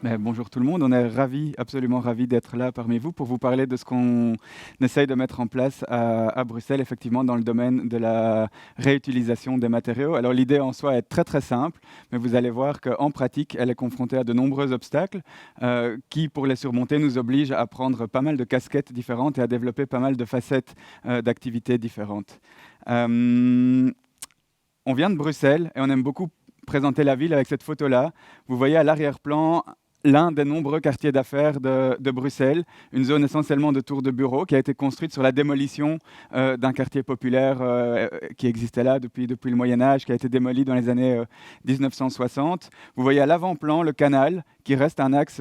Bonjour tout le monde, on est ravis, absolument ravis d'être là parmi vous pour vous parler de ce qu'on essaye de mettre en place à Bruxelles, effectivement, dans le domaine de la réutilisation des matériaux. Alors l'idée en soi est très très simple, mais vous allez voir qu'en pratique, elle est confrontée à de nombreux obstacles qui, pour les surmonter, nous obligent à prendre pas mal de casquettes différentes et à développer pas mal de facettes d'activités différentes. Euh, on vient de Bruxelles et on aime beaucoup présenter la ville avec cette photo-là. Vous voyez à l'arrière-plan l'un des nombreux quartiers d'affaires de Bruxelles, une zone essentiellement de tours de bureaux qui a été construite sur la démolition d'un quartier populaire qui existait là depuis le Moyen Âge, qui a été démoli dans les années 1960. Vous voyez à l'avant-plan le canal, qui reste un axe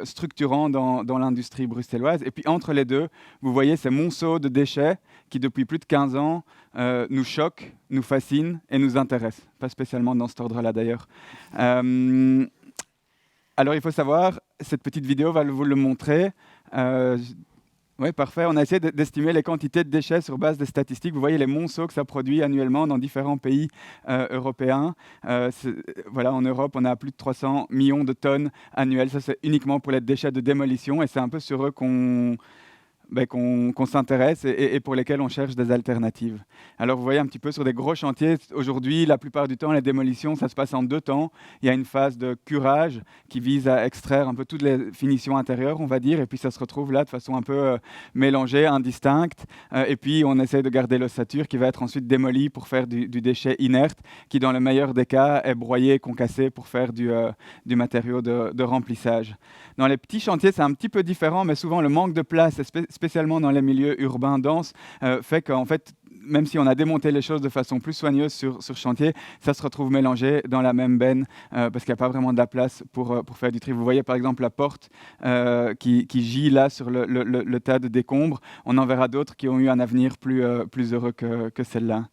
structurant dans l'industrie bruxelloise. Et puis entre les deux, vous voyez ces monceaux de déchets qui, depuis plus de 15 ans, nous choquent, nous fascinent et nous intéressent. Pas spécialement dans cet ordre-là d'ailleurs. Alors, il faut savoir, cette petite vidéo va vous le montrer. Oui, parfait. On a essayé d'estimer les quantités de déchets sur base des statistiques. Vous voyez les monceaux que ça produit annuellement dans différents pays européens. Voilà, en Europe, on a plus de 300 millions de tonnes annuelles. Ça, c'est uniquement pour les déchets de démolition. Et c'est un peu sur eux qu'on s'intéresse et pour lesquels on cherche des alternatives. Alors vous voyez un petit peu sur des gros chantiers, aujourd'hui la plupart du temps les démolitions ça se passe en 2 temps. Il y a une phase de curage qui vise à extraire un peu toutes les finitions intérieures on va dire et puis ça se retrouve là de façon un peu mélangée, indistincte et puis on essaie de garder l'ossature qui va être ensuite démolie pour faire du déchet inerte qui dans le meilleur des cas est broyé, concassé pour faire du matériau de remplissage. Dans les petits chantiers c'est un petit peu différent mais souvent le manque de place spécialement dans les milieux urbains denses, fait qu'en fait, même si on a démonté les choses de façon plus soigneuse sur chantier, ça se retrouve mélangé dans la même benne parce qu'il n'y a pas vraiment de la place pour faire du tri. Vous voyez par exemple la porte qui gît là sur le tas de décombres. On en verra d'autres qui ont eu un avenir plus heureux que celle-là.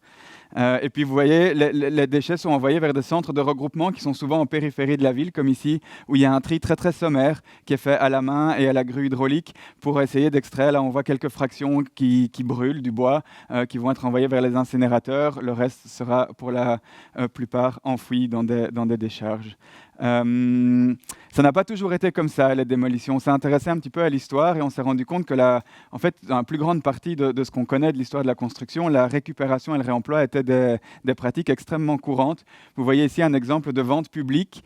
Et puis vous voyez, les déchets sont envoyés vers des centres de regroupement qui sont souvent en périphérie de la ville, comme ici, où il y a un tri très très sommaire qui est fait à la main et à la grue hydraulique pour essayer d'extraire. Là, on voit quelques fractions qui brûlent du bois, qui vont être envoyées vers les incinérateurs. Le reste sera pour la plupart enfoui dans des décharges. Ça n'a pas toujours été comme ça, les démolitions. On s'est intéressé un petit peu à l'histoire et on s'est rendu compte que, en fait, dans la plus grande partie de ce qu'on connaît de l'histoire de la construction, la récupération et le réemploi étaient des pratiques extrêmement courantes. Vous voyez ici un exemple de vente publique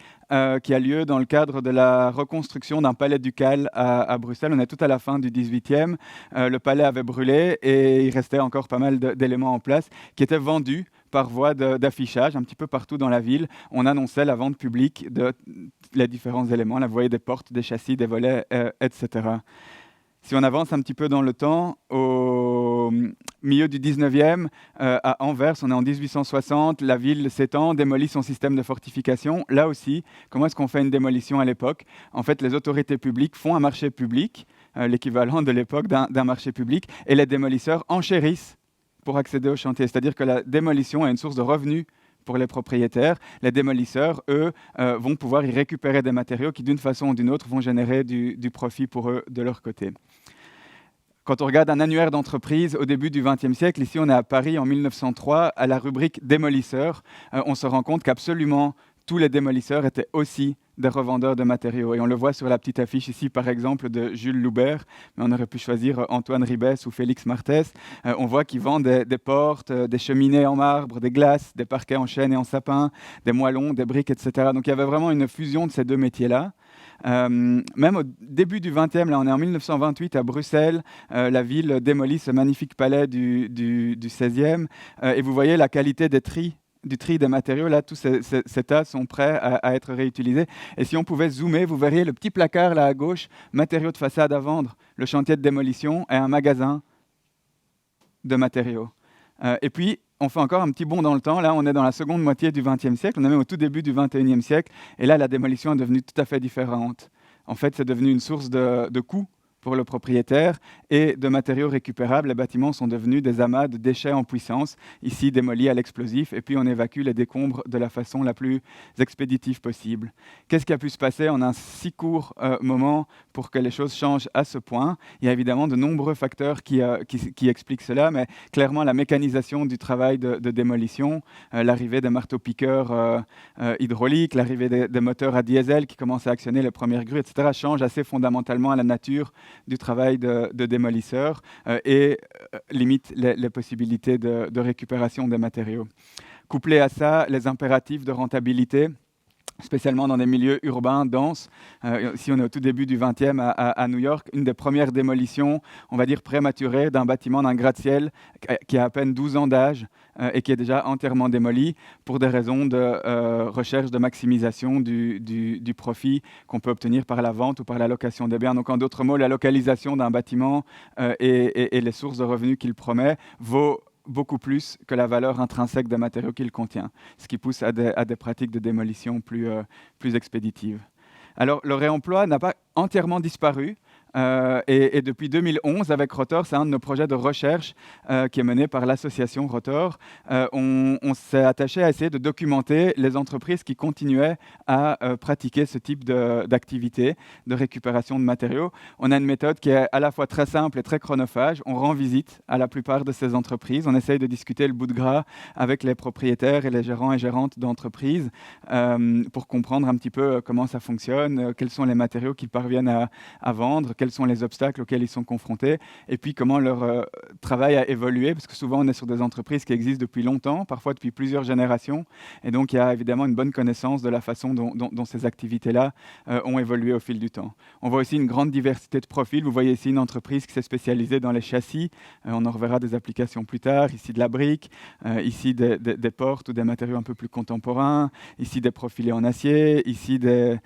qui a lieu dans le cadre de la reconstruction d'un palais ducal à Bruxelles. On est tout à la fin du XVIIIe. Le palais avait brûlé et il restait encore pas mal d'éléments en place qui étaient vendus par voie d'affichage un petit peu partout dans la ville. On annonçait la vente publique de les différents éléments. Là, vous voyez des portes, des châssis, des volets, etc. Si on avance un petit peu dans le temps, au milieu du 19e, à Anvers, on est en 1860, la ville s'étend, démolit son système de fortification. Là aussi, comment est-ce qu'on fait une démolition à l'époque? En fait, les autorités publiques font un marché public, l'équivalent de l'époque d'un marché public, et les démolisseurs enchérissent pour accéder au chantier. C'est-à-dire que la démolition est une source de revenus pour les propriétaires. Les démolisseurs, eux, vont pouvoir y récupérer des matériaux qui, d'une façon ou d'une autre, vont générer du profit pour eux de leur côté. Quand on regarde un annuaire d'entreprise au début du XXe siècle, ici on est à Paris en 1903, à la rubrique démolisseurs, on se rend compte qu'absolument tous les démolisseurs étaient aussi des revendeurs de matériaux. Et on le voit sur la petite affiche ici, par exemple, de Jules Loubert, mais on aurait pu choisir Antoine Ribès ou Félix Martès. On voit qu'ils vendent des portes, des cheminées en marbre, des glaces, des parquets en chêne et en sapin, des moellons, des briques, etc. Donc il y avait vraiment une fusion de ces deux métiers-là. Même au début du XXe, là on est en 1928 à Bruxelles, la ville démolit ce magnifique palais du XVIe, et vous voyez la qualité du tri des matériaux, là, tous ces tas sont prêts à être réutilisés. Et si on pouvait zoomer, vous verriez le petit placard là à gauche, matériaux de façade à vendre, le chantier de démolition et un magasin de matériaux. Et puis, on fait encore un petit bond dans le temps. Là, on est dans la seconde moitié du XXe siècle, on est même au tout début du XXIe siècle, et là, la démolition est devenue tout à fait différente. En fait, c'est devenu une source de coûts pour le propriétaire et de matériaux récupérables. Les bâtiments sont devenus des amas de déchets en puissance, ici démolis à l'explosif, et puis on évacue les décombres de la façon la plus expéditive possible. Qu'est-ce qui a pu se passer en un si court moment pour que les choses changent à ce point? Il y a évidemment de nombreux facteurs qui expliquent cela, mais clairement la mécanisation du travail de démolition, l'arrivée des marteaux-piqueurs hydrauliques, l'arrivée des moteurs à diesel qui commencent à actionner les premières grues, etc., change assez fondamentalement la nature du travail de démolisseur et limite les possibilités de récupération des matériaux. Couplé à ça, les impératifs de rentabilité, spécialement dans des milieux urbains denses. Ici, on est au tout début du XXe à New York. Une des premières démolitions, on va dire prématurées, d'un bâtiment, d'un gratte-ciel qui a à peine 12 ans d'âge et qui est déjà entièrement démoli pour des raisons de recherche de maximisation du profit qu'on peut obtenir par la vente ou par la location des biens. Donc, en d'autres mots, la localisation d'un bâtiment et les sources de revenus qu'il promet vaut beaucoup plus que la valeur intrinsèque des matériaux qu'il contient, ce qui pousse à des pratiques de démolition plus expéditives. Alors, le réemploi n'a pas entièrement disparu. Et depuis 2011, avec Rotor, c'est un de nos projets de recherche qui est mené par l'association Rotor. On s'est attaché à essayer de documenter les entreprises qui continuaient à pratiquer ce type d'activité de récupération de matériaux. On a une méthode qui est à la fois très simple et très chronophage. On rend visite à la plupart de ces entreprises. On essaye de discuter le bout de gras avec les propriétaires et les gérants et gérantes d'entreprises pour comprendre un petit peu comment ça fonctionne, quels sont les matériaux qu'ils parviennent à vendre, quels sont les obstacles auxquels ils sont confrontés, et puis comment leur travail a évolué, parce que souvent on est sur des entreprises qui existent depuis longtemps, parfois depuis plusieurs générations, et donc il y a évidemment une bonne connaissance de la façon dont ces activités-là ont évolué au fil du temps. On voit aussi une grande diversité de profils. Vous voyez ici une entreprise qui s'est spécialisée dans les châssis, on en reverra des applications plus tard, ici de la brique, ici des portes ou des matériaux un peu plus contemporains, ici des profilés en acier, ici des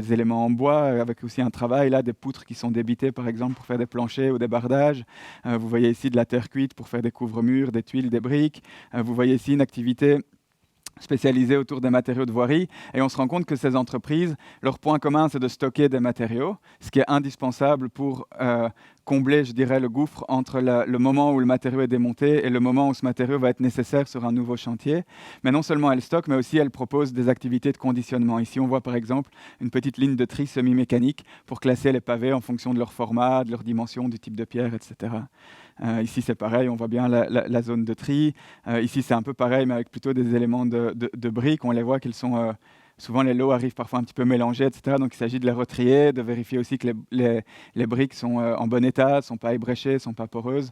éléments en bois, avec aussi un travail là, des poutres qui sont débitées par exemple pour faire des planchers ou des bardages. Vous voyez ici de la terre cuite pour faire des couvre-murs, des tuiles, des briques. Vous voyez ici une activité spécialisés autour des matériaux de voirie, et on se rend compte que ces entreprises, leur point commun, c'est de stocker des matériaux, ce qui est indispensable pour combler, je dirais, le gouffre entre le moment où le matériau est démonté et le moment où ce matériau va être nécessaire sur un nouveau chantier. Mais non seulement elles stockent, mais aussi elles proposent des activités de conditionnement. Ici, on voit par exemple une petite ligne de tri semi-mécanique pour classer les pavés en fonction de leur format, de leur dimension, du type de pierre, etc. Ici, c'est pareil, on voit bien la zone de tri. Ici, c'est un peu pareil, mais avec plutôt des éléments de briques. On les voit qu'ils sont... souvent, les lots arrivent parfois un petit peu mélangés, etc. Donc, il s'agit de les retrier, de vérifier aussi que les briques sont en bon état, ne sont pas ébréchées, ne sont pas poreuses.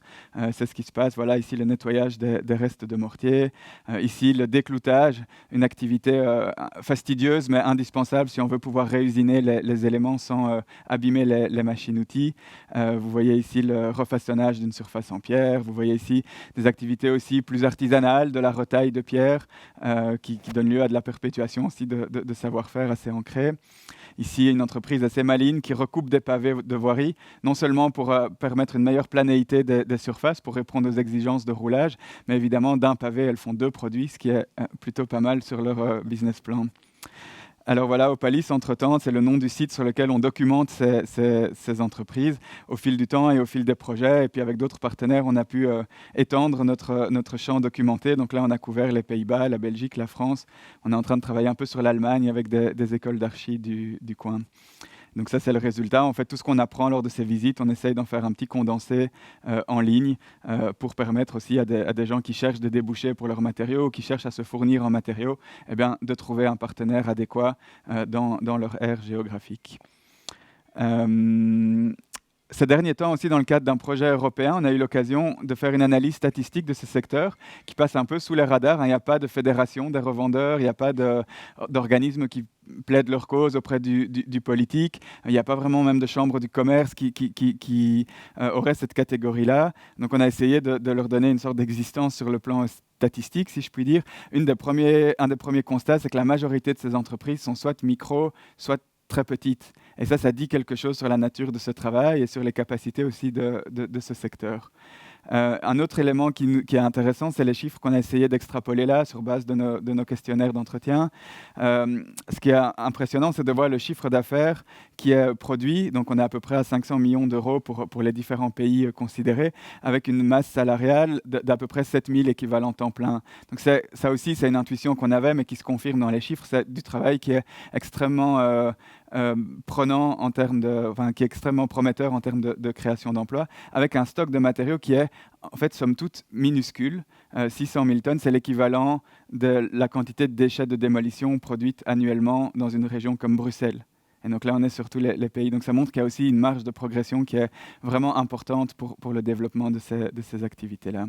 C'est ce qui se passe. Voilà, ici, le nettoyage des restes de mortier. Ici, le décloutage, une activité fastidieuse, mais indispensable si on veut pouvoir réusiner les éléments sans abîmer les machines-outils. Vous voyez ici le refaçonnage d'une surface en pierre. Vous voyez ici des activités aussi plus artisanales, de la retaille de pierre, qui donne lieu à de la perpétuation aussi de savoir-faire assez ancré. Ici, une entreprise assez maligne qui recoupe des pavés de voirie, non seulement pour permettre une meilleure planéité des surfaces, pour répondre aux exigences de roulage, mais évidemment, d'un pavé, elles font 2 produits, ce qui est plutôt pas mal sur leur business plan. Alors voilà, Opalis, entre-temps, c'est le nom du site sur lequel on documente ces entreprises au fil du temps et au fil des projets. Et puis avec d'autres partenaires, on a pu étendre notre champ documenté. Donc là, on a couvert les Pays-Bas, la Belgique, la France. On est en train de travailler un peu sur l'Allemagne avec des écoles d'archi du coin. Donc ça, c'est le résultat. En fait, tout ce qu'on apprend lors de ces visites, on essaye d'en faire un petit condensé en ligne pour permettre aussi à des gens qui cherchent des débouchés pour leurs matériaux ou qui cherchent à se fournir en matériaux, eh bien, de trouver un partenaire adéquat dans leur aire géographique. Ces derniers temps aussi, dans le cadre d'un projet européen, on a eu l'occasion de faire une analyse statistique de ce secteur qui passe un peu sous les radars. Il n'y a pas de fédération des revendeurs, il n'y a pas d'organisme qui plaide leur cause auprès du politique. Il n'y a pas vraiment même de chambre du commerce qui aurait cette catégorie-là. Donc on a essayé de leur donner une sorte d'existence sur le plan statistique, si je puis dire. Un des premiers constats, c'est que la majorité de ces entreprises sont soit micro, soit très petites. Et ça dit quelque chose sur la nature de ce travail et sur les capacités aussi de ce secteur. Un autre élément qui est intéressant, c'est les chiffres qu'on a essayé d'extrapoler là sur base de nos questionnaires d'entretien. Ce qui est impressionnant, c'est de voir le chiffre d'affaires qui est produit. Donc on est à peu près à 500 millions d'euros pour les différents pays considérés, avec une masse salariale d'à peu près 7000 équivalents temps plein. Donc ça aussi, c'est une intuition qu'on avait, mais qui se confirme dans les chiffres. C'est du travail qui est extrêmement prenant en termes qui est extrêmement prometteur en termes de création d'emplois, avec un stock de matériaux qui est en fait somme toute minuscule. 600 000 tonnes, c'est l'équivalent de la quantité de déchets de démolition produite annuellement dans une région comme Bruxelles. Et donc là, on est sur tous les pays. Donc ça montre qu'il y a aussi une marge de progression qui est vraiment importante pour le développement de ces activités-là.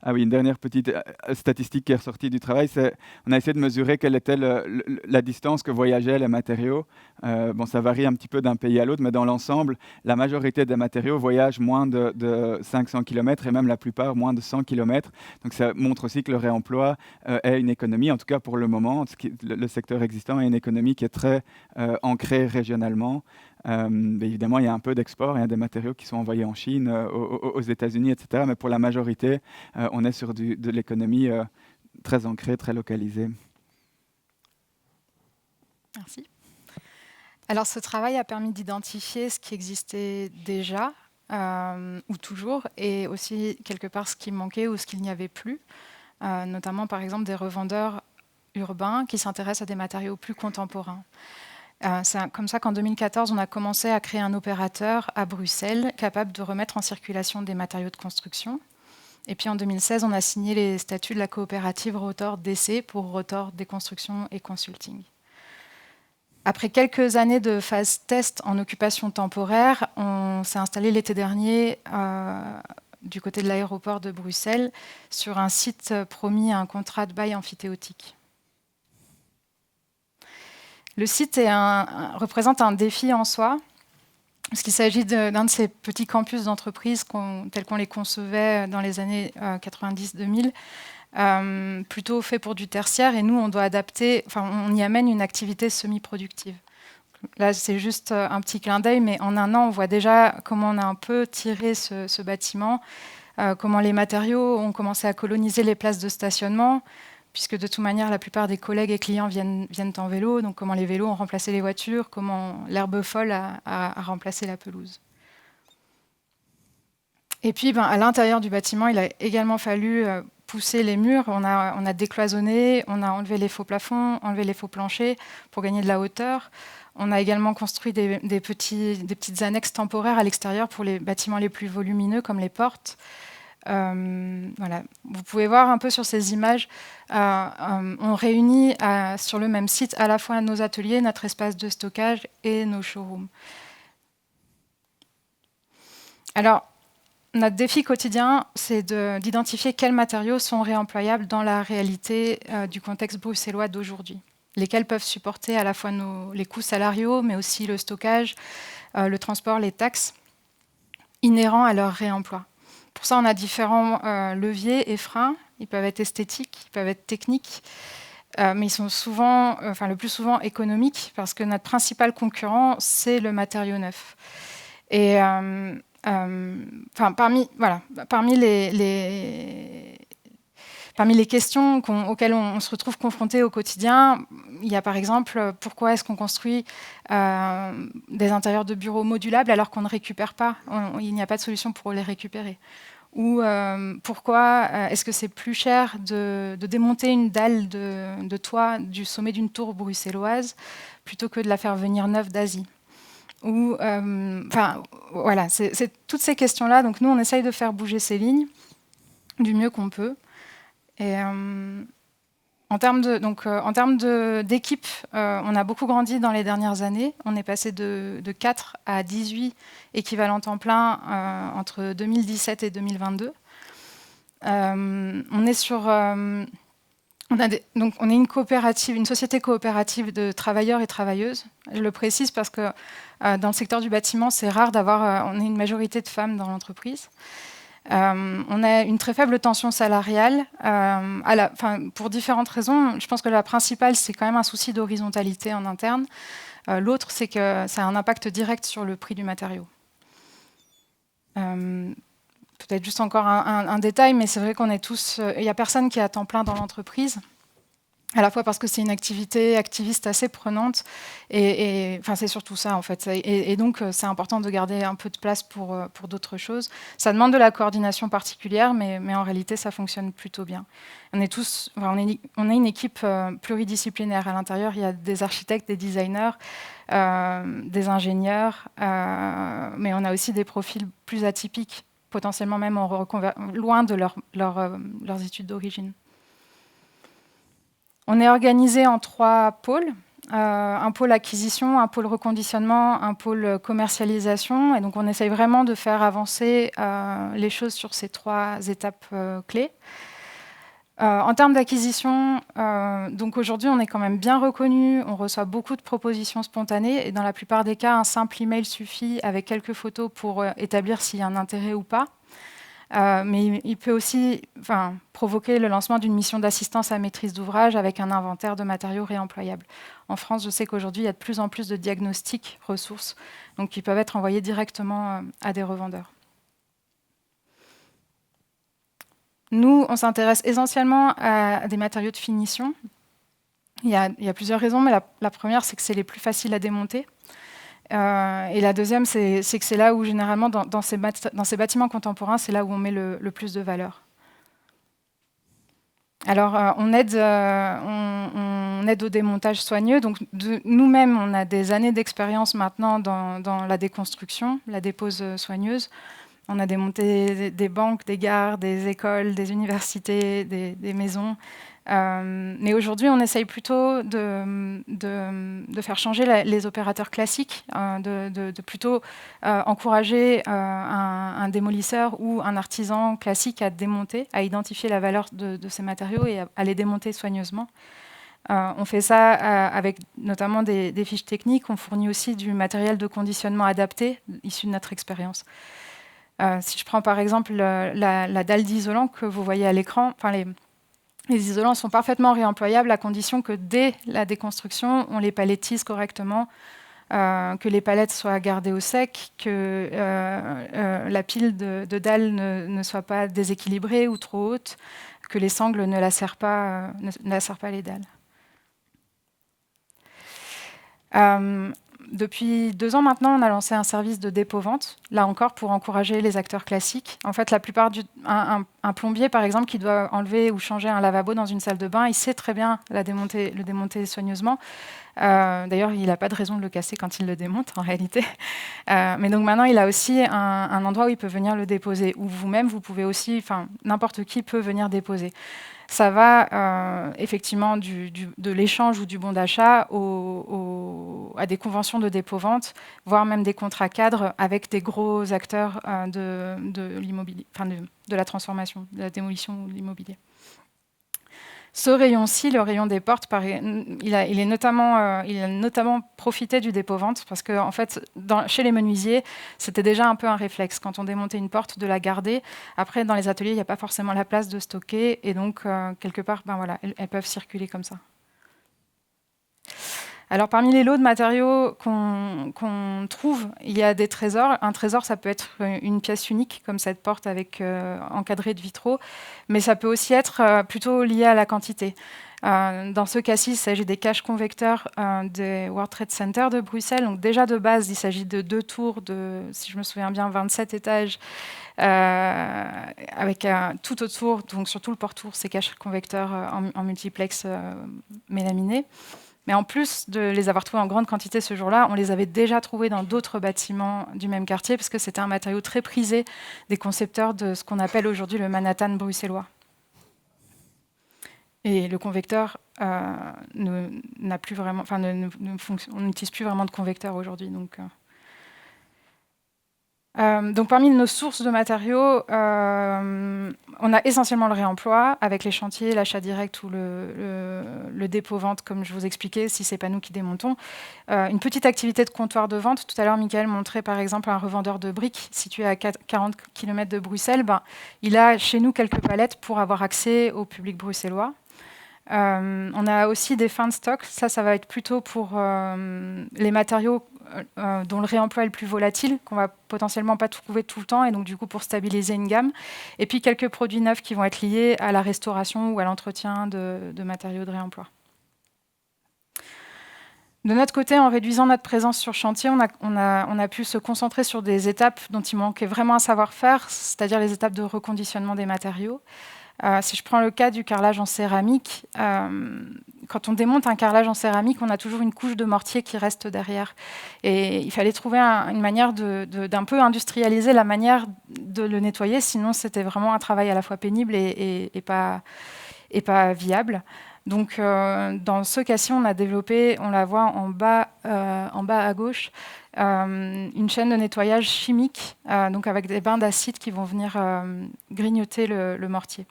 Ah oui, une dernière petite statistique qui est ressortie du travail, c'est on a essayé de mesurer quelle était la distance que voyageaient les matériaux. Bon, ça varie un petit peu d'un pays à l'autre, mais dans l'ensemble, la majorité des matériaux voyagent moins de 500 km et même la plupart moins de 100 km. Donc ça montre aussi que le réemploi est une économie, en tout cas pour le moment, le secteur existant est une économie qui est très ancrée régionalement. Évidemment, il y a un peu d'export, il y a des matériaux qui sont envoyés en Chine, aux États-Unis, etc. Mais pour la majorité, on est sur de l'économie très ancrée, très localisée. Merci. Alors, ce travail a permis d'identifier ce qui existait déjà, ou toujours, et aussi quelque part ce qui manquait ou ce qu'il n'y avait plus. Notamment, par exemple, des revendeurs urbains qui s'intéressent à des matériaux plus contemporains. C'est comme ça qu'en 2014, on a commencé à créer un opérateur à Bruxelles capable de remettre en circulation des matériaux de construction. Et puis en 2016, on a signé les statuts de la coopérative Rotor DC pour Rotor Déconstruction et Consulting. Après quelques années de phase test en occupation temporaire, on s'est installé l'été dernier du côté de l'aéroport de Bruxelles sur un site promis à un contrat de bail emphytéotique. Le site représente un défi en soi, parce qu'il s'agit d'un de ces petits campus d'entreprise tels qu'on les concevait dans les années 90-2000, plutôt fait pour du tertiaire, et nous, on doit adapter, on y amène une activité semi-productive. Là, c'est juste un petit clin d'œil, mais en un an, on voit déjà comment on a un peu tiré ce bâtiment, comment les matériaux ont commencé à coloniser les places de stationnement, puisque de toute manière, la plupart des collègues et clients viennent en vélo, donc comment les vélos ont remplacé les voitures, comment l'herbe folle a remplacé la pelouse. Et puis, à l'intérieur du bâtiment, il a également fallu pousser les murs. On a décloisonné, on a enlevé les faux plafonds, enlevé les faux planchers pour gagner de la hauteur. On a également construit des petites annexes temporaires à l'extérieur pour les bâtiments les plus volumineux, comme les portes. Voilà. Vous pouvez voir un peu sur ces images, on réunit sur le même site à la fois nos ateliers, notre espace de stockage et nos showrooms. Alors, notre défi quotidien, c'est d'identifier quels matériaux sont réemployables dans la réalité du contexte bruxellois d'aujourd'hui, lesquels peuvent supporter à la fois les coûts salariaux, mais aussi le stockage, le transport, les taxes inhérents à leur réemploi. Pour ça, on a différents leviers et freins. Ils peuvent être esthétiques, ils peuvent être techniques, mais ils sont souvent, le plus souvent économiques, parce que notre principal concurrent, c'est le matériau neuf. Et parmi les questions auxquelles on se retrouve confronté au quotidien, il y a par exemple, pourquoi est-ce qu'on construit des intérieurs de bureaux modulables alors qu'on ne récupère pas, il n'y a pas de solution pour les récupérer. Ou pourquoi est-ce que c'est plus cher de démonter une dalle de toit du sommet d'une tour bruxelloise plutôt que de la faire venir neuve d'Asie. Ou, voilà, c'est toutes ces questions-là. Donc nous, on essaye de faire bouger ces lignes du mieux qu'on peut. Et en termes d'équipe, on a beaucoup grandi dans les dernières années. On est passé de 4 à 18 équivalents temps plein entre 2017 et 2022. On est une coopérative, une société coopérative de travailleurs et travailleuses. Je le précise parce que dans le secteur du bâtiment, c'est rare on est une majorité de femmes dans l'entreprise. On a une très faible tension salariale, pour différentes raisons. Je pense que la principale, c'est quand même un souci d'horizontalité en interne. L'autre, c'est que ça a un impact direct sur le prix du matériau. Peut-être juste encore un détail, mais c'est vrai qu'on est tous... Il n'y a personne qui est à temps plein dans l'entreprise, à la fois parce que c'est une activité activiste assez prenante, enfin, c'est surtout ça en fait. Et donc c'est important de garder un peu de place pour d'autres choses. Ça demande de la coordination particulière, mais en réalité ça fonctionne plutôt bien. On est tous, enfin, on est une équipe pluridisciplinaire. À l'intérieur, il y a des architectes, des designers, des ingénieurs, mais on a aussi des profils plus atypiques, potentiellement même loin de leurs études d'origine. On est organisé en 3 pôles. Un pôle acquisition, un pôle reconditionnement, un pôle commercialisation. Et donc, on essaye vraiment de faire avancer les choses sur ces 3 étapes clés. En termes d'acquisition, donc aujourd'hui, on est quand même bien reconnu. On reçoit beaucoup de propositions spontanées. Et dans la plupart des cas, un simple email suffit avec quelques photos pour établir s'il y a un intérêt ou pas. Mais il peut aussi provoquer le lancement d'une mission d'assistance à maîtrise d'ouvrage avec un inventaire de matériaux réemployables. En France, je sais qu'aujourd'hui, il y a de plus en plus de diagnostics ressources, donc qui peuvent être envoyés directement à des revendeurs. Nous, on s'intéresse essentiellement à des matériaux de finition. Il y a plusieurs raisons, mais la première, c'est que c'est les plus faciles à démonter. Et la deuxième, c'est que c'est là où, généralement, dans ces bâtiments contemporains, c'est là où on met le plus de valeur. Alors, on aide au démontage soigneux. Donc, nous-mêmes, on a des années d'expérience maintenant dans la déconstruction, la dépose soigneuse. On a démonté des banques, des gares, des écoles, des universités, des maisons. Mais aujourd'hui, on essaye plutôt de faire changer les opérateurs classiques, de plutôt encourager un démolisseur ou un artisan classique à démonter, à identifier la valeur de ces matériaux et à les démonter soigneusement. On fait ça avec notamment des fiches techniques. On fournit aussi du matériel de conditionnement adapté, issu de notre expérience. Si je prends par exemple la dalle d'isolant que vous voyez à l'écran, les isolants sont parfaitement réemployables à condition que dès la déconstruction, on les palettise correctement, que les palettes soient gardées au sec, que la pile de dalles ne soit pas déséquilibrée ou trop haute, que les sangles ne lacèrent pas les dalles. Depuis 2 ans maintenant, on a lancé un service de dépôt-vente, là encore pour encourager les acteurs classiques. En fait, la plupart un plombier, par exemple, qui doit enlever ou changer un lavabo dans une salle de bain, il sait très bien le démonter soigneusement. D'ailleurs, il n'a pas de raison de le casser quand il le démonte, en réalité. Mais donc maintenant, il a aussi un endroit où il peut venir le déposer. Ou vous-même, vous pouvez aussi, n'importe qui peut venir déposer. Ça va effectivement de l'échange ou du bon d'achat à des conventions de dépôt-vente, voire même des contrats cadres avec des gros acteurs de l'immobilier, de la transformation, de la démolition ou de l'immobilier. Ce rayon-ci, le rayon des portes, il a notamment profité du dépôt-vente parce que, en fait, chez les menuisiers, c'était déjà un peu un réflexe. Quand on démontait une porte, de la garder. Après, dans les ateliers, il n'y a pas forcément la place de stocker. Et donc, quelque part, elles peuvent circuler comme ça. Alors, parmi les lots de matériaux qu'on trouve, il y a des trésors. Un trésor, ça peut être une pièce unique, comme cette porte encadrée de vitraux, mais ça peut aussi être plutôt lié à la quantité. Dans ce cas-ci, il s'agit des caches convecteurs des World Trade Center de Bruxelles. Donc déjà de base, il s'agit de 2 tours de, si je me souviens bien, 27 étages, avec tout autour, donc sur tout le portour, ces caches convecteurs en multiplex mélaminé. Mais en plus de les avoir trouvés en grande quantité ce jour-là, on les avait déjà trouvés dans d'autres bâtiments du même quartier, parce que c'était un matériau très prisé des concepteurs de ce qu'on appelle aujourd'hui le Manhattan bruxellois. Et le convecteur n'a plus vraiment, on n'utilise plus vraiment de convecteur aujourd'hui. Donc parmi nos sources de matériaux, on a essentiellement le réemploi avec les chantiers, l'achat direct ou le dépôt-vente, comme je vous expliquais, si ce n'est pas nous qui démontons. Une petite activité de comptoir de vente. Tout à l'heure, Michael montrait par exemple un revendeur de briques situé à 40 km de Bruxelles. Il a chez nous quelques palettes pour avoir accès au public bruxellois. On a aussi des fins de stock. Ça va être plutôt pour les matériaux dont le réemploi est le plus volatile, qu'on va potentiellement pas trouver tout le temps, et donc du coup pour stabiliser une gamme. Et puis quelques produits neufs qui vont être liés à la restauration ou à l'entretien de matériaux de réemploi. De notre côté, en réduisant notre présence sur chantier, on a pu se concentrer sur des étapes dont il manquait vraiment un savoir-faire, c'est-à-dire les étapes de reconditionnement des matériaux. Si je prends le cas du carrelage en céramique, quand on démonte un carrelage en céramique, on a toujours une couche de mortier qui reste derrière. Et il fallait trouver une manière d'un peu industrialiser la manière de le nettoyer, sinon c'était vraiment un travail à la fois pénible et pas viable. Donc, dans ce cas-ci, on a développé, on la voit en bas à gauche, une chaîne de nettoyage chimique, donc avec des bains d'acide qui vont venir grignoter le mortier.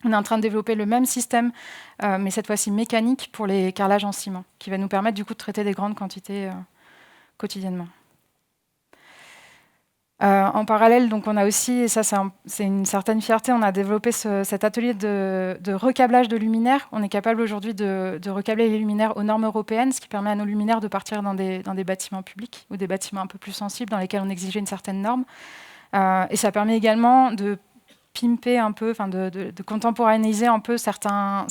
On est en train de développer le même système, mais cette fois-ci mécanique, pour les carrelages en ciment, qui va nous permettre du coup de traiter des grandes quantités quotidiennement. En parallèle, donc on a aussi, et ça c'est une certaine fierté, on a développé cet atelier de recablage de luminaires. On est capable aujourd'hui de recabler les luminaires aux normes européennes, ce qui permet à nos luminaires de partir dans des bâtiments publics ou des bâtiments un peu plus sensibles dans lesquels on exigeait une certaine norme. Et ça permet également de pimper un peu, de contemporanéiser un peu certains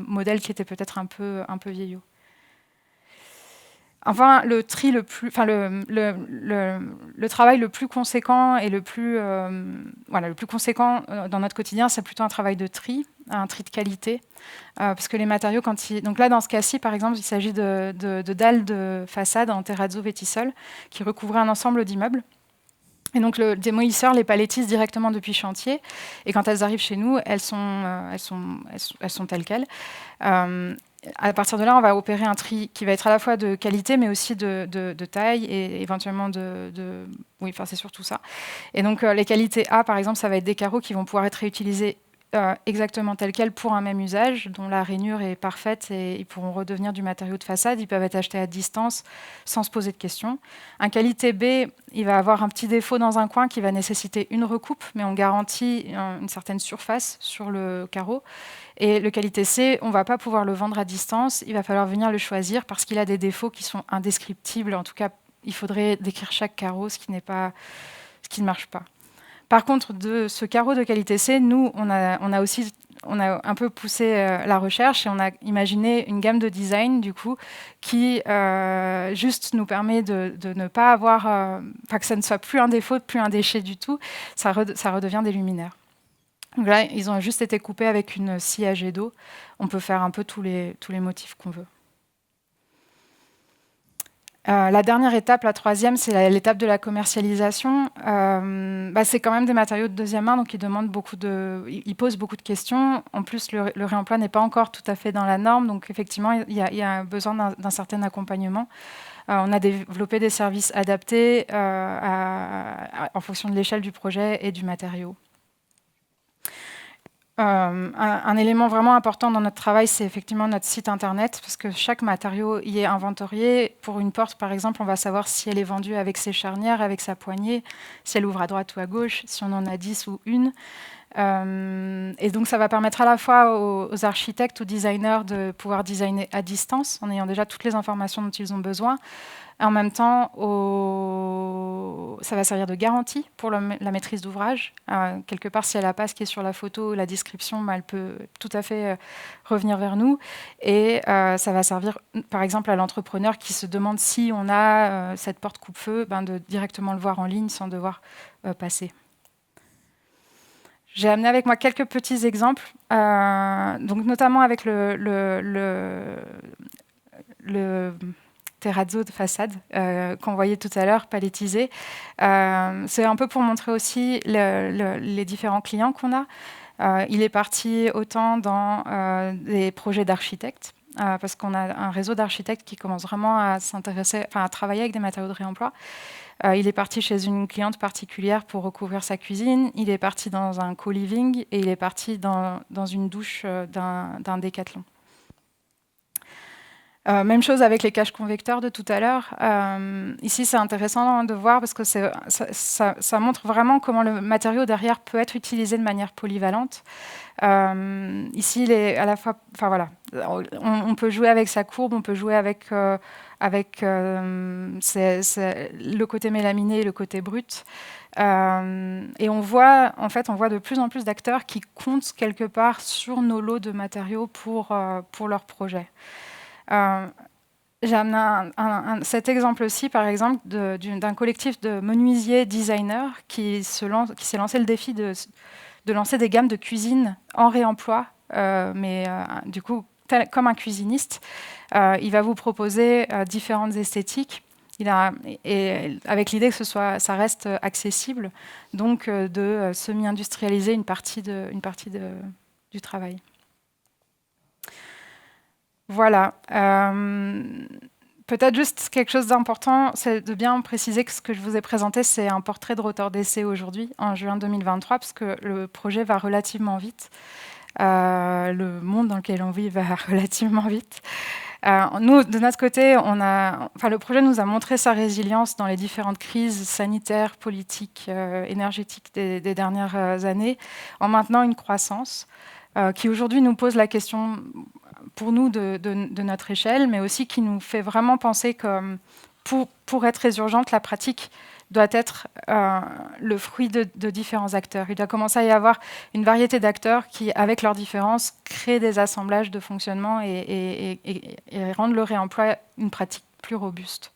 modèles qui étaient peut-être un peu vieillots. Enfin, le travail le plus conséquent et le plus conséquent dans notre quotidien, c'est plutôt un travail de tri, un tri de qualité, parce que les matériaux, donc là dans ce cas-ci, par exemple, il s'agit de dalles de façade en terrazzo vétissol qui recouvraient un ensemble d'immeubles. Et donc le démolisseur les palettise directement depuis chantier, et quand elles arrivent chez nous, elles sont telles quelles. À partir de là, on va opérer un tri qui va être à la fois de qualité, mais aussi de taille et éventuellement oui, enfin c'est surtout ça. Et donc les qualités A, par exemple, ça va être des carreaux qui vont pouvoir être réutilisés exactement tels quels pour un même usage, dont la rainure est parfaite et ils pourront redevenir du matériau de façade. Ils peuvent être achetés à distance sans se poser de questions. Un qualité B, il va avoir un petit défaut dans un coin qui va nécessiter une recoupe, mais on garantit une certaine surface sur le carreau. Et le qualité C, on ne va pas pouvoir le vendre à distance, il va falloir venir le choisir parce qu'il a des défauts qui sont indescriptibles. En tout cas, il faudrait décrire chaque carreau, ce qui ne marche pas. Par contre, de ce carreau de qualité C, nous, on a un peu poussé la recherche et on a imaginé une gamme de design, du coup, qui juste nous permet de ne pas avoir... que ça ne soit plus un défaut, plus un déchet du tout, ça redevient des luminaires. Donc là, ils ont juste été coupés avec une scie à jet d'eau. On peut faire un peu tous les motifs qu'on veut. La dernière étape, la troisième, c'est l'étape de la commercialisation. C'est quand même des matériaux de deuxième main, donc ils posent beaucoup de questions. En plus, le réemploi n'est pas encore tout à fait dans la norme, donc effectivement, il y a besoin d'un certain accompagnement. On a développé des services adaptés en fonction de l'échelle du projet et du matériau. Un élément vraiment important dans notre travail, c'est effectivement notre site internet, parce que chaque matériau y est inventorié. Pour une porte, par exemple, on va savoir si elle est vendue avec ses charnières, avec sa poignée, si elle ouvre à droite ou à gauche, si on en a 10 ou une. Et donc, ça va permettre à la fois aux architectes, aux designers de pouvoir designer à distance, en ayant déjà toutes les informations dont ils ont besoin. En même temps, ça va servir de garantie pour la maîtrise d'ouvrage. Quelque part, si elle n'a pas ce qui est sur la photo, la description, elle peut tout à fait revenir vers nous. Et ça va servir, par exemple, à l'entrepreneur qui se demande si on a cette porte coupe-feu, de directement le voir en ligne sans devoir passer. J'ai amené avec moi quelques petits exemples, donc notamment avec le terrazzo de façade qu'on voyait tout à l'heure, palettisé. C'est un peu pour montrer aussi les différents clients qu'on a. Il est parti autant dans des projets d'architectes, parce qu'on a un réseau d'architectes qui commence vraiment à travailler avec des matériaux de réemploi. Il est parti chez une cliente particulière pour recouvrir sa cuisine. Il est parti dans un co-living et il est parti dans une douche d'un Décathlon. Même chose avec les caches convecteurs de tout à l'heure. Ici, c'est intéressant de voir parce que ça montre vraiment comment le matériau derrière peut être utilisé de manière polyvalente. Ici, il est à la fois, enfin voilà, on peut jouer avec sa courbe, on peut jouer avec le côté mélaminé et le côté brut. Et on voit de plus en plus d'acteurs qui comptent quelque part sur nos lots de matériaux pour leur projet. J'ai amené cet exemple-ci, par exemple, d'un collectif de menuisiers designers qui s'est lancé le défi de lancer des gammes de cuisine en réemploi, du coup, comme un cuisiniste. Il va vous proposer différentes esthétiques. Et avec l'idée que ça reste accessible, donc de semi-industrialiser une partie du travail. Voilà. Peut-être juste quelque chose d'important, c'est de bien préciser que ce que je vous ai présenté, c'est un portrait de rotor d'essai aujourd'hui, en juin 2023, parce que le projet va relativement vite. Le monde dans lequel on vit va relativement vite. Nous, de notre côté, le projet nous a montré sa résilience dans les différentes crises sanitaires, politiques, énergétiques des dernières années, en maintenant une croissance qui aujourd'hui nous pose la question pour nous de notre échelle, mais aussi qui nous fait vraiment penser que pour être résurgente, la pratique doit être le fruit de différents acteurs. Il doit commencer à y avoir une variété d'acteurs qui, avec leurs différences, créent des assemblages de fonctionnement et rendent le réemploi une pratique plus robuste.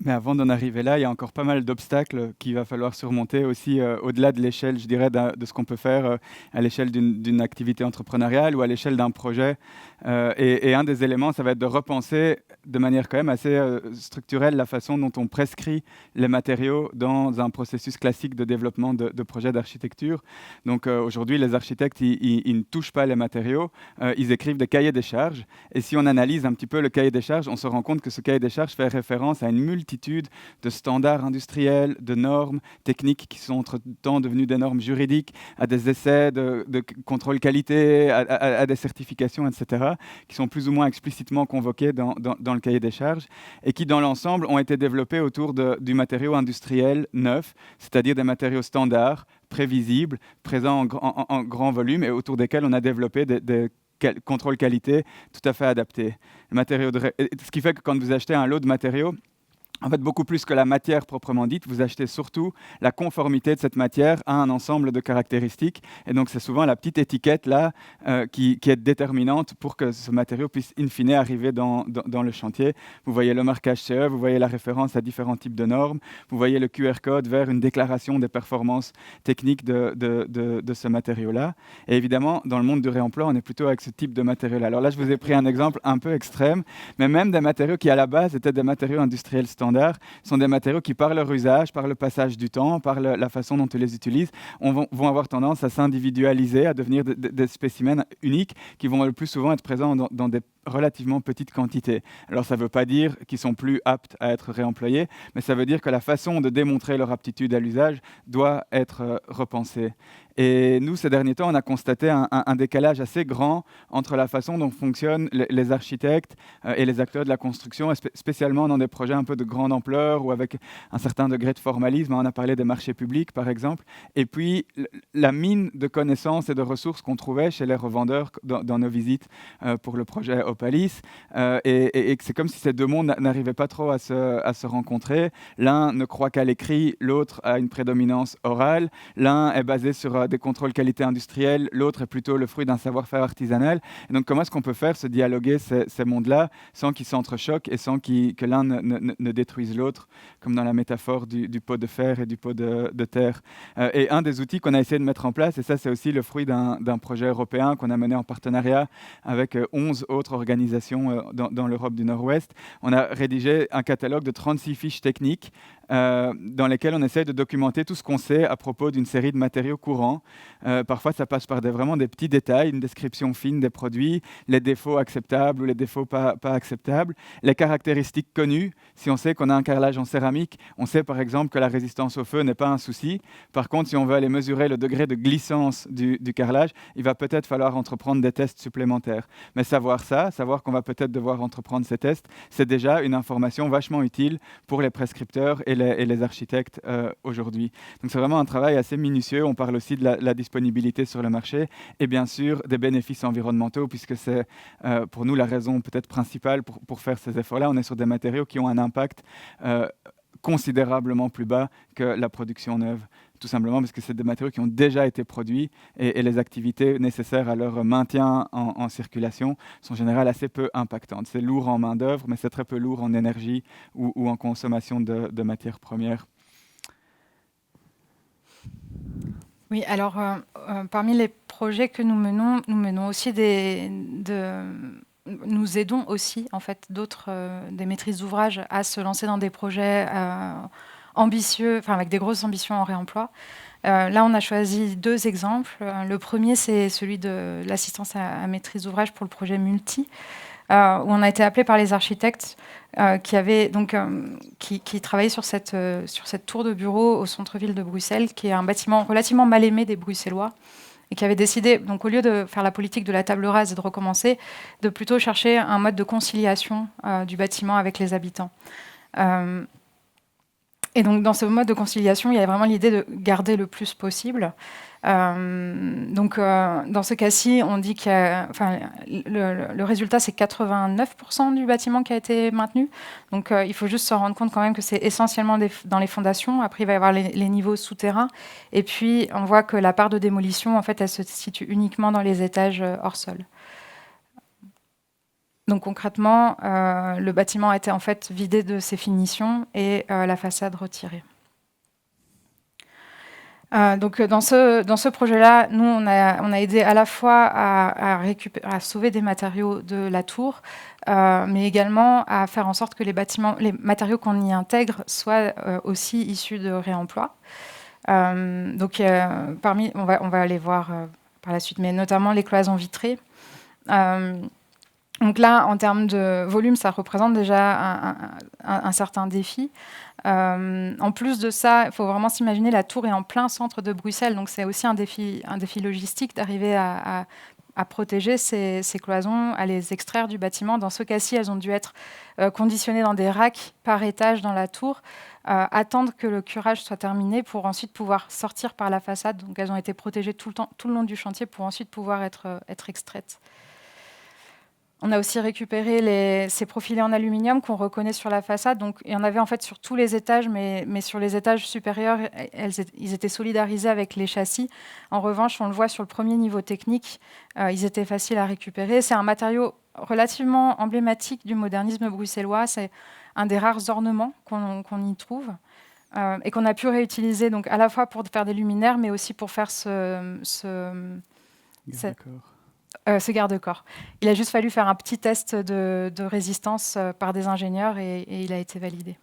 Mais avant d'en arriver là, il y a encore pas mal d'obstacles qu'il va falloir surmonter aussi au-delà de l'échelle, je dirais, de ce qu'on peut faire à l'échelle d'une activité entrepreneuriale ou à l'échelle d'un projet. Et un des éléments, ça va être de repenser de manière quand même assez structurelle la façon dont on prescrit les matériaux dans un processus classique de développement de projets d'architecture. Donc aujourd'hui, les architectes, ils ne touchent pas les matériaux, ils écrivent des cahiers des charges. Et si on analyse un petit peu le cahier des charges, on se rend compte que ce cahier des charges fait référence à une multitude de standards industriels, de normes techniques qui sont entre-temps devenues des normes juridiques, à des essais de contrôle qualité, à des certifications, etc., qui sont plus ou moins explicitement convoqués dans le cahier des charges et qui, dans l'ensemble, ont été développés autour du matériau industriel neuf, c'est-à-dire des matériaux standards, prévisibles, présents en grand volume et autour desquels on a développé des contrôles qualité tout à fait adaptés. Ce qui fait que quand vous achetez un lot de matériaux, en fait, beaucoup plus que la matière proprement dite, vous achetez surtout la conformité de cette matière à un ensemble de caractéristiques. Et donc, c'est souvent la petite étiquette là qui est déterminante pour que ce matériau puisse in fine arriver dans le chantier. Vous voyez le marquage CE, vous voyez la référence à différents types de normes, vous voyez le QR code vers une déclaration des performances techniques de ce matériau-là. Et évidemment, dans le monde du réemploi, on est plutôt avec ce type de matériau-là. Alors là, je vous ai pris un exemple un peu extrême, mais même des matériaux qui, à la base, étaient des matériaux industriels standards, sont des matériaux qui, par leur usage, par le passage du temps, par la façon dont on les utilise, vont avoir tendance à s'individualiser, à devenir des spécimens uniques qui vont le plus souvent être présents dans des relativement petites quantités. Alors ça ne veut pas dire qu'ils sont plus aptes à être réemployés, mais ça veut dire que la façon de démontrer leur aptitude à l'usage doit être repensée. Et nous, ces derniers temps, on a constaté un décalage assez grand entre la façon dont fonctionnent les architectes et les acteurs de la construction, spécialement dans des projets un peu de grande ampleur ou avec un certain degré de formalisme. On a parlé des marchés publics, par exemple. Et puis, la mine de connaissances et de ressources qu'on trouvait chez les revendeurs dans nos visites pour le projet Opalis. Et c'est comme si ces deux mondes n'arrivaient pas trop à se rencontrer. L'un ne croit qu'à l'écrit, l'autre a une prédominance orale. L'un est basé sur des contrôles qualité industriels, l'autre est plutôt le fruit d'un savoir-faire artisanal. Et donc, comment est-ce qu'on peut faire se dialoguer ces mondes-là sans qu'ils s'entrechoquent et sans que l'un ne détruise l'autre, comme dans la métaphore du pot de fer et du pot de terre. Et un des outils qu'on a essayé de mettre en place, et ça c'est aussi le fruit d'un projet européen qu'on a mené en partenariat avec 11 autres organisations dans l'Europe du Nord-Ouest, on a rédigé un catalogue de 36 fiches techniques dans lesquels on essaye de documenter tout ce qu'on sait à propos d'une série de matériaux courants. Parfois, ça passe par vraiment des petits détails, une description fine des produits, les défauts acceptables ou les défauts pas acceptables, les caractéristiques connues. Si on sait qu'on a un carrelage en céramique, on sait par exemple que la résistance au feu n'est pas un souci. Par contre, si on veut aller mesurer le degré de glissance du carrelage, il va peut-être falloir entreprendre des tests supplémentaires. Mais savoir ça, savoir qu'on va peut-être devoir entreprendre ces tests, c'est déjà une information vachement utile pour les prescripteurs et les architectes aujourd'hui. Donc c'est vraiment un travail assez minutieux. On parle aussi de la disponibilité sur le marché et bien sûr des bénéfices environnementaux, puisque c'est pour nous la raison peut-être principale pour faire ces efforts-là. On est sur des matériaux qui ont un impact considérablement plus bas que la production neuve, tout simplement parce que c'est des matériaux qui ont déjà été produits et les activités nécessaires à leur maintien en circulation sont en général assez peu impactantes. C'est lourd en main-d'œuvre, mais c'est très peu lourd en énergie ou en consommation de matières premières. Oui, alors parmi les projets que nous menons aussi nous aidons aussi en fait d'autres des maîtrises d'ouvrage à se lancer dans des projets ambitieux, enfin avec des grosses ambitions en réemploi. Là, on a choisi 2 exemples. Le premier, c'est celui de l'assistance à maîtrise d'ouvrage pour le projet Multi, où on a été appelé par les architectes qui travaillaient sur cette tour de bureau au centre-ville de Bruxelles, qui est un bâtiment relativement mal aimé des Bruxellois, et qui avait décidé, donc au lieu de faire la politique de la table rase et de recommencer, de plutôt chercher un mode de conciliation du bâtiment avec les habitants. Et donc dans ce mode de conciliation, il y avait vraiment l'idée de garder le plus possible. Dans ce cas-ci, on dit que le résultat, c'est 89% du bâtiment qui a été maintenu. Donc il faut juste se rendre compte quand même que c'est essentiellement dans les fondations. Après, il va y avoir les niveaux souterrains. Et puis, on voit que la part de démolition, en fait, elle se situe uniquement dans les étages hors sol. Donc concrètement, le bâtiment a été en fait vidé de ses finitions et la façade retirée. Donc dans ce projet-là, nous on a aidé à la fois à sauver des matériaux de la tour, mais également à faire en sorte que les matériaux qu'on y intègre soient aussi issus de réemploi. On va aller voir par la suite, mais notamment les cloisons vitrées. Donc là, en termes de volume, ça représente déjà un certain défi. En plus de ça, il faut vraiment s'imaginer, la tour est en plein centre de Bruxelles, donc c'est aussi un défi logistique d'arriver à protéger ces cloisons, à les extraire du bâtiment. Dans ce cas-ci, elles ont dû être conditionnées dans des racks par étage dans la tour, attendre que le curage soit terminé pour ensuite pouvoir sortir par la façade. Donc elles ont été protégées tout le long du chantier pour ensuite pouvoir être extraites. On a aussi récupéré ces profilés en aluminium qu'on reconnaît sur la façade. Donc, il y en avait en fait sur tous les étages, mais sur les étages supérieurs, ils étaient solidarisés avec les châssis. En revanche, on le voit sur le premier niveau technique, ils étaient faciles à récupérer. C'est un matériau relativement emblématique du modernisme bruxellois. C'est un des rares ornements qu'on y trouve et qu'on a pu réutiliser donc, à la fois pour faire des luminaires, mais aussi pour faire ce garde-corps. Il a juste fallu faire un petit test de résistance par des ingénieurs et il a été validé.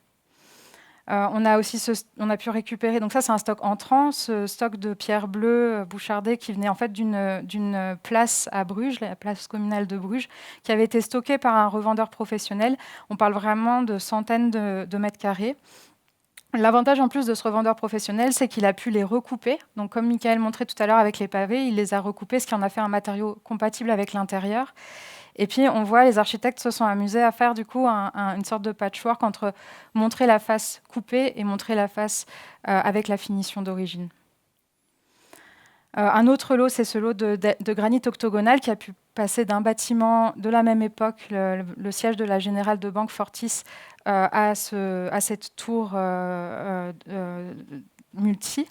On a pu récupérer, donc ça c'est un stock entrant, ce stock de pierre bleue bouchardée qui venait en fait d'une place à Bruges, la place communale de Bruges, qui avait été stockée par un revendeur professionnel. On parle vraiment de centaines de mètres carrés. L'avantage en plus de ce revendeur professionnel, c'est qu'il a pu les recouper. Donc, comme Michael montrait tout à l'heure avec les pavés, il les a recoupés, ce qui en a fait un matériau compatible avec l'intérieur. Et puis, on voit les architectes se sont amusés à faire du coup une sorte de patchwork entre montrer la face coupée et montrer la face avec la finition d'origine. Un autre lot, c'est ce lot de granit octogonal qui a pu passer d'un bâtiment de la même époque, le siège de la Générale de Banque Fortis, à cette tour multi.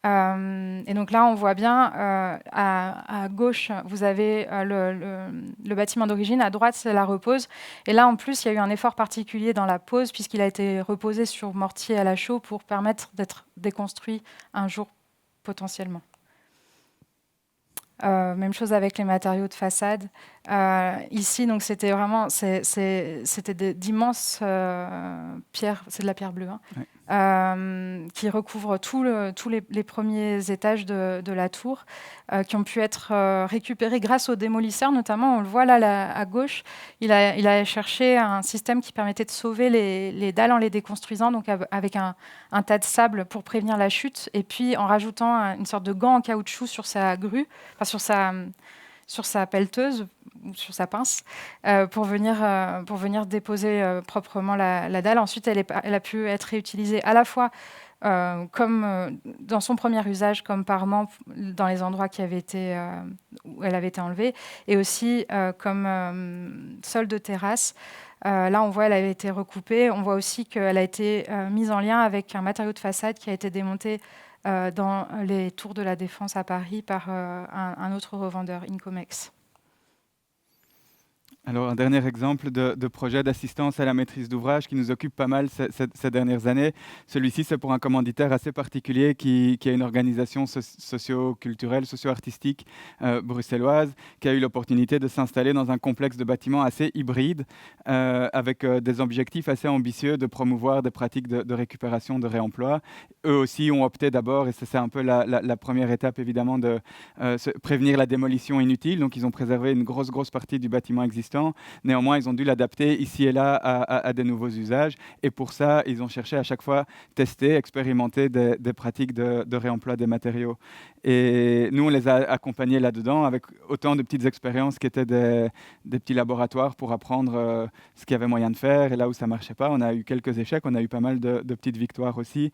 Et donc là, on voit bien, à gauche, vous avez le bâtiment d'origine, à droite, c'est la repose. Et là, en plus, il y a eu un effort particulier dans la pose, puisqu'il a été reposé sur mortier à la chaux pour permettre d'être déconstruit un jour potentiellement. Même chose avec les matériaux de façade. Ici, donc, c'était d'immenses pierres, c'est de la pierre bleue, hein, qui recouvre tous les premiers étages de la tour, qui ont pu être récupérés grâce aux démolisseurs, notamment. On le voit là à gauche, il a cherché un système qui permettait de sauver les dalles en les déconstruisant, donc avec un tas de sable pour prévenir la chute, et puis en rajoutant une sorte de gant en caoutchouc sur sa grue, enfin sur sa pelleteuse ou sur sa pince, pour venir déposer proprement la dalle. Ensuite, elle a pu être réutilisée à la fois comme dans son premier usage, comme parement dans les endroits où elle avait été enlevée, et aussi comme sol de terrasse. Là, on voit qu'elle avait été recoupée. On voit aussi qu'elle a été mise en lien avec un matériau de façade qui a été démonté dans les tours de la Défense à Paris par un autre revendeur, Incomex. Alors, un dernier exemple de projet d'assistance à la maîtrise d'ouvrage qui nous occupe pas mal ces dernières années. Celui-ci, c'est pour un commanditaire assez particulier qui a une organisation socio-culturelle, socio-artistique bruxelloise, qui a eu l'opportunité de s'installer dans un complexe de bâtiments assez hybride, avec des objectifs assez ambitieux de promouvoir des pratiques de récupération, de réemploi. Eux aussi ont opté d'abord, et c'est un peu la première étape évidemment, de prévenir la démolition inutile. Donc, ils ont préservé une grosse partie du bâtiment existant. Néanmoins, ils ont dû l'adapter ici et là à des nouveaux usages. Et pour ça, ils ont cherché à chaque fois tester, expérimenter des pratiques de réemploi des matériaux. Et nous, on les a accompagnés là-dedans avec autant de petites expériences qui étaient des petits laboratoires pour apprendre ce qu'il y avait moyen de faire et là où ça ne marchait pas. On a eu quelques échecs, on a eu pas mal de petites victoires aussi.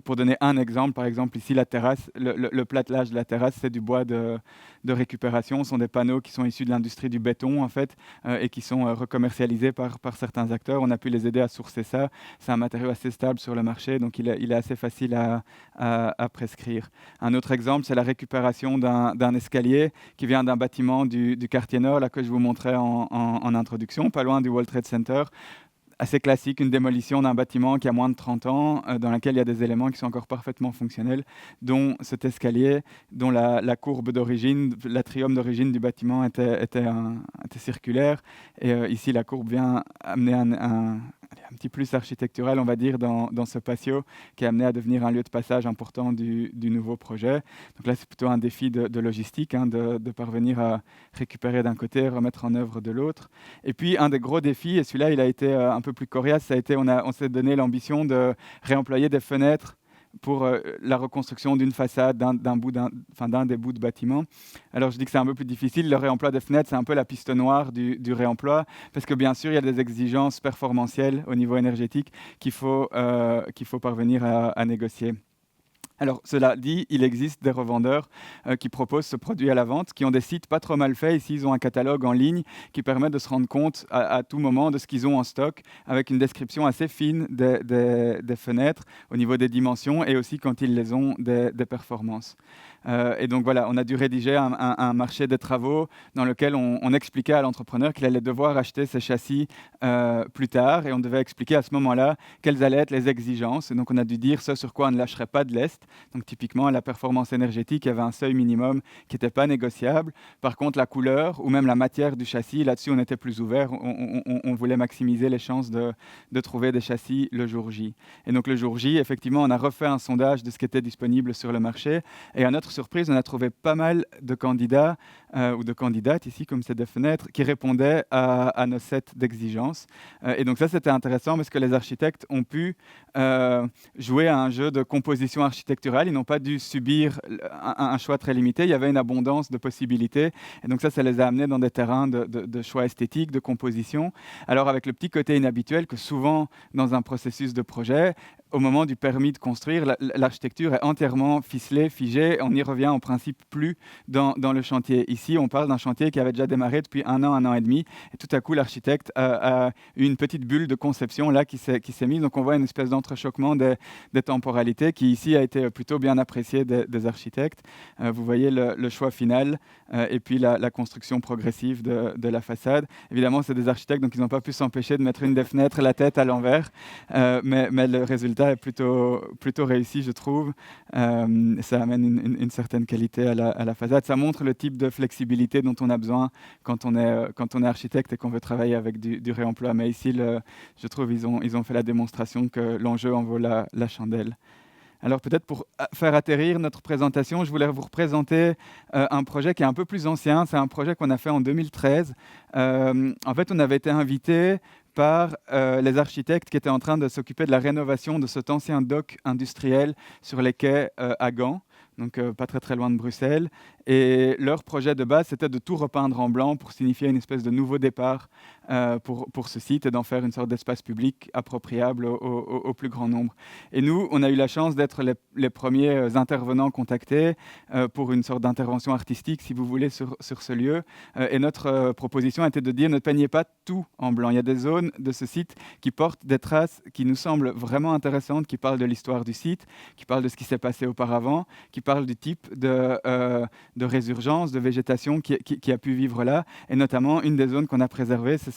Pour donner un exemple, par exemple, ici, la terrasse, le platelage de la terrasse, c'est du bois de récupération. Ce sont des panneaux qui sont issus de l'industrie du béton, en fait, et qui sont recommercialisés par certains acteurs. On a pu les aider à sourcer ça. C'est un matériau assez stable sur le marché, donc il est assez facile à prescrire. Un autre exemple, c'est la récupération d'un escalier qui vient d'un bâtiment du quartier nord, là, que je vous montrais en introduction, pas loin du World Trade Center. Assez classique, une démolition d'un bâtiment qui a moins de 30 ans, dans lequel il y a des éléments qui sont encore parfaitement fonctionnels, dont cet escalier, dont la courbe d'origine, l'atrium d'origine du bâtiment était circulaire. Et ici, la courbe vient amener un petit plus architectural, on va dire, dans ce patio, qui est amené à devenir un lieu de passage important du nouveau projet. Donc là, c'est plutôt un défi de logistique, de parvenir à récupérer d'un côté, remettre en œuvre de l'autre. Et puis, un des gros défis, et celui-là, il a été un peu plus coriace, ça a été, on s'est donné l'ambition de réemployer des fenêtres pour la reconstruction d'une façade, d'un des bouts de bâtiment. Alors je dis que c'est un peu plus difficile. Le réemploi des fenêtres, c'est un peu la piste noire du réemploi, parce que bien sûr, il y a des exigences performantielles au niveau énergétique qu'il faut parvenir à négocier. Alors, cela dit, il existe des revendeurs qui proposent ce produit à la vente, qui ont des sites pas trop mal faits. Ici, ils ont un catalogue en ligne qui permet de se rendre compte à tout moment de ce qu'ils ont en stock, avec une description assez fine des fenêtres au niveau des dimensions et aussi, quand ils les ont, des performances. Et donc voilà, on a dû rédiger un marché des travaux dans lequel on expliquait à l'entrepreneur qu'il allait devoir acheter ses châssis plus tard, et on devait expliquer à ce moment-là quelles allaient être les exigences. Et donc on a dû dire ce sur quoi on ne lâcherait pas de lest. Donc typiquement, la performance énergétique, il y avait un seuil minimum qui n'était pas négociable. Par contre, la couleur ou même la matière du châssis, là-dessus on était plus ouvert. On voulait maximiser les chances de trouver des châssis le jour J. Et donc le jour J, effectivement, on a refait un sondage de ce qui était disponible sur le marché. Et à notre surprise, on a trouvé pas mal de candidats ou de candidates ici, comme c'est des fenêtres, qui répondaient à nos sets d'exigences. Et donc ça, c'était intéressant parce que les architectes ont pu jouer à un jeu de composition architecturale. Ils n'ont pas dû subir un choix très limité. Il y avait une abondance de possibilités. Et donc ça les a amenés dans des terrains de choix esthétiques, de composition. Alors avec le petit côté inhabituel que souvent, dans un processus de projet, au moment du permis de construire, l'architecture est entièrement ficelée, figée. On n'y revient en principe plus dans le chantier. Ici, on parle d'un chantier qui avait déjà démarré depuis un an et demi. Et tout à coup, l'architecte a eu une petite bulle de conception là qui s'est mise. Donc on voit une espèce d'entrechoquement des temporalités qui ici a été travail plutôt bien apprécié des architectes. Vous voyez le choix final et puis la construction progressive de la façade. Évidemment, c'est des architectes, donc ils n'ont pas pu s'empêcher de mettre une des fenêtres la tête à l'envers, mais le résultat est plutôt réussi, je trouve. Ça amène une certaine qualité à la façade. Ça montre le type de flexibilité dont on a besoin quand on est architecte et qu'on veut travailler avec du réemploi. Mais ici, je trouve ils ont fait la démonstration que l'enjeu en vaut la chandelle. Alors peut-être pour faire atterrir notre présentation, je voulais vous représenter un projet qui est un peu plus ancien. C'est un projet qu'on a fait en 2013. En fait, on avait été invité par les architectes qui étaient en train de s'occuper de la rénovation de cet ancien dock industriel sur les quais à Gand, donc pas très loin de Bruxelles. Et leur projet de base, c'était de tout repeindre en blanc pour signifier une espèce de nouveau départ pour ce site et d'en faire une sorte d'espace public appropriable au plus grand nombre. Et nous, on a eu la chance d'être les premiers intervenants contactés pour une sorte d'intervention artistique, si vous voulez, sur ce lieu. Et notre proposition était de dire ne peignez pas tout en blanc. Il y a des zones de ce site qui portent des traces qui nous semblent vraiment intéressantes, qui parlent de l'histoire du site, qui parlent de ce qui s'est passé auparavant, qui parlent du type de résurgence, de végétation qui a pu vivre là. Et notamment, une des zones qu'on a préservées, c'est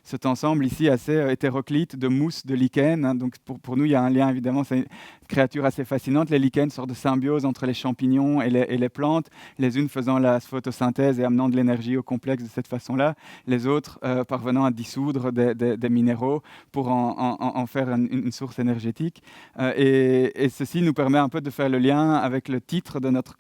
cet ensemble ici assez hétéroclite de mousse de lichen. Hein. Donc pour nous, il y a un lien, évidemment, c'est une créature assez fascinante. Les lichens sortent de symbiose entre les champignons et les plantes, les unes faisant la photosynthèse et amenant de l'énergie au complexe de cette façon-là, les autres parvenant à dissoudre des minéraux pour en faire une source énergétique. Et ceci nous permet un peu de faire le lien avec le titre de notre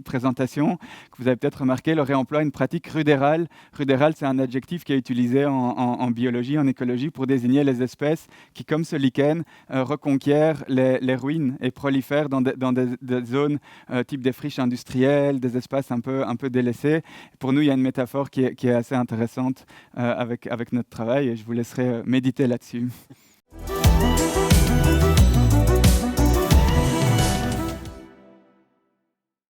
présentation, que vous avez peut-être remarqué, le réemploi, une pratique rudérale. Rudérale, c'est un adjectif qui est utilisé en biologie, en écologie, pour désigner les espèces qui, comme ce lichen, reconquièrent les ruines et prolifèrent dans des zones type des friches industrielles, des espaces un peu délaissés. Pour nous, il y a une métaphore qui est assez intéressante avec notre travail et je vous laisserai méditer là-dessus.